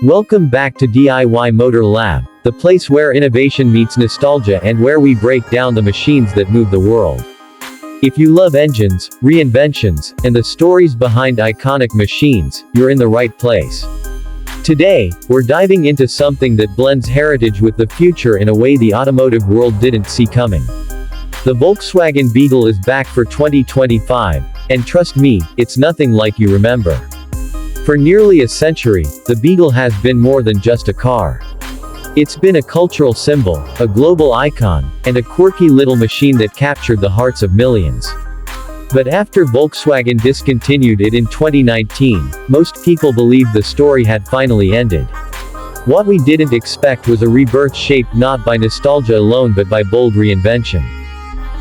Welcome back to DIY MotorLab, the place where innovation meets nostalgia and where we break down the machines that move the world. If you love engines, reinventions, and the stories behind iconic machines, you're in the right place. Today, we're diving into something that blends heritage with the future in a way the automotive world didn't see coming. The Volkswagen Beetle is back for 2025, and trust me, it's nothing like you remember. For nearly a century, the Beetle has been more than just a car. It's been a cultural symbol, a global icon, and a quirky little machine that captured the hearts of millions. But after Volkswagen discontinued it in 2019, most people believed the story had finally ended. What we didn't expect was a rebirth shaped not by nostalgia alone but by bold reinvention.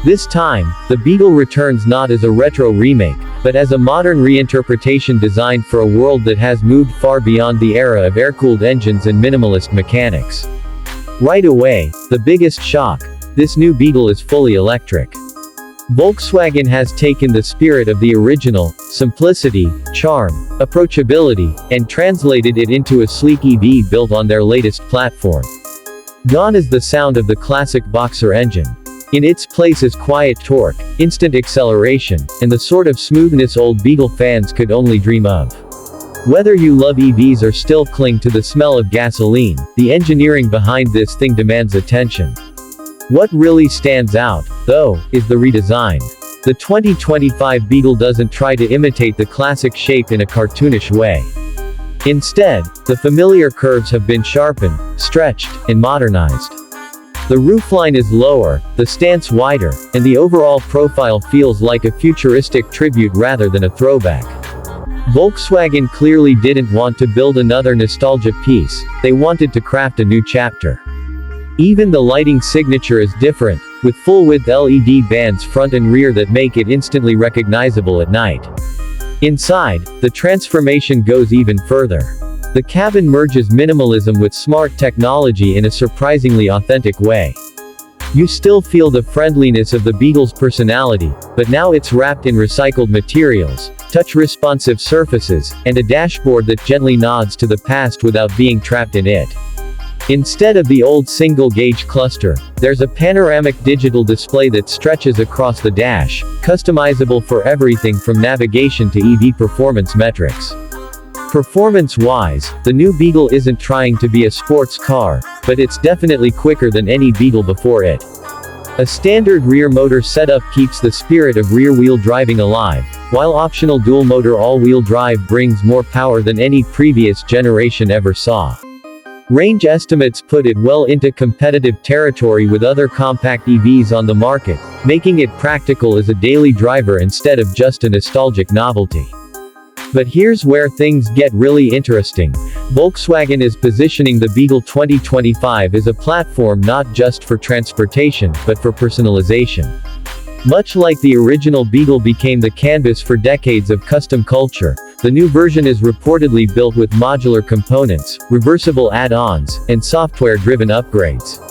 This time, the Beetle returns not as a retro remake, but as a modern reinterpretation designed for a world that has moved far beyond the era of air-cooled engines and minimalist mechanics. Right away, the biggest shock: this new Beetle is fully electric. Volkswagen has taken the spirit of the original, simplicity, charm, approachability, and translated it into a sleek EV built on their latest platform. Gone is the sound of the classic boxer engine. In its place is quiet torque, instant acceleration, and the sort of smoothness old Beetle fans could only dream of. Whether you love EVs or still cling to the smell of gasoline, the engineering behind this thing demands attention. What really stands out, though, is the redesign. The 2025 Beetle doesn't try to imitate the classic shape in a cartoonish way. Instead, the familiar curves have been sharpened, stretched, and modernized. The roofline is lower, the stance wider, and the overall profile feels like a futuristic tribute rather than a throwback. Volkswagen clearly didn't want to build another nostalgia piece, they wanted to craft a new chapter. Even the lighting signature is different, with full-width LED bands front and rear that make it instantly recognizable at night. Inside, the transformation goes even further. The cabin merges minimalism with smart technology in a surprisingly authentic way. You still feel the friendliness of the Beetle's personality, but now it's wrapped in recycled materials, touch-responsive surfaces, and a dashboard that gently nods to the past without being trapped in it. Instead of the old single-gauge cluster, there's a panoramic digital display that stretches across the dash, customizable for everything from navigation to EV performance metrics. Performance-wise, the new Beetle isn't trying to be a sports car, but it's definitely quicker than any Beetle before it. A standard rear motor setup keeps the spirit of rear-wheel driving alive, while optional dual-motor all-wheel drive brings more power than any previous generation ever saw. Range estimates put it well into competitive territory with other compact EVs on the market, making it practical as a daily driver instead of just a nostalgic novelty. But here's where things get really interesting. Volkswagen is positioning the Beetle 2025 as a platform not just for transportation, but for personalization. Much like the original Beetle became the canvas for decades of custom culture, the new version is reportedly built with modular components, reversible add-ons, and software-driven upgrades.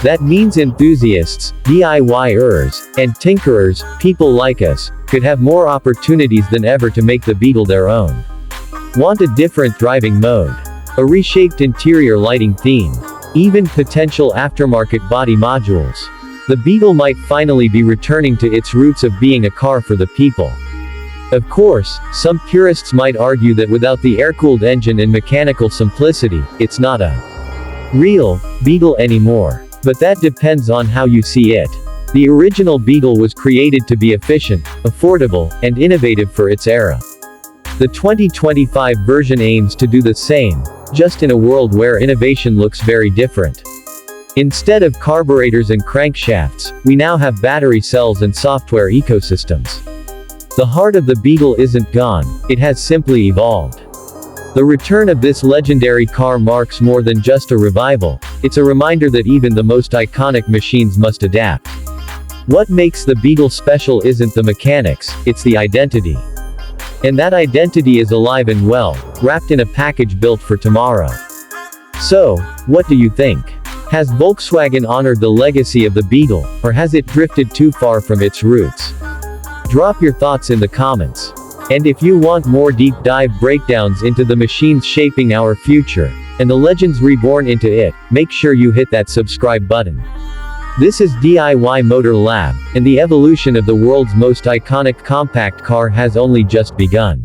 That means enthusiasts, DIYers, and tinkerers, people like us, could have more opportunities than ever to make the Beetle their own. Want a different driving mode? A reshaped interior lighting theme? Even potential aftermarket body modules? The Beetle might finally be returning to its roots of being a car for the people. Of course, some purists might argue that without the air-cooled engine and mechanical simplicity, it's not a real Beetle anymore. But that depends on how you see it. The original Beetle was created to be efficient, affordable, and innovative for its era. The 2025 version aims to do the same, just in a world where innovation looks very different. Instead of carburetors and crankshafts, we now have battery cells and software ecosystems. The heart of the Beetle isn't gone, it has simply evolved. The return of this legendary car marks more than just a revival, it's a reminder that even the most iconic machines must adapt. What makes the Beetle special isn't the mechanics, it's the identity. And that identity is alive and well, wrapped in a package built for tomorrow. So, what do you think? Has Volkswagen honored the legacy of the Beetle, or has it drifted too far from its roots? Drop your thoughts in the comments. And if you want more deep dive breakdowns into the machines shaping our future, and the legends reborn into it, make sure you hit that subscribe button. This is DIY Motor Lab, and the evolution of the world's most iconic compact car has only just begun.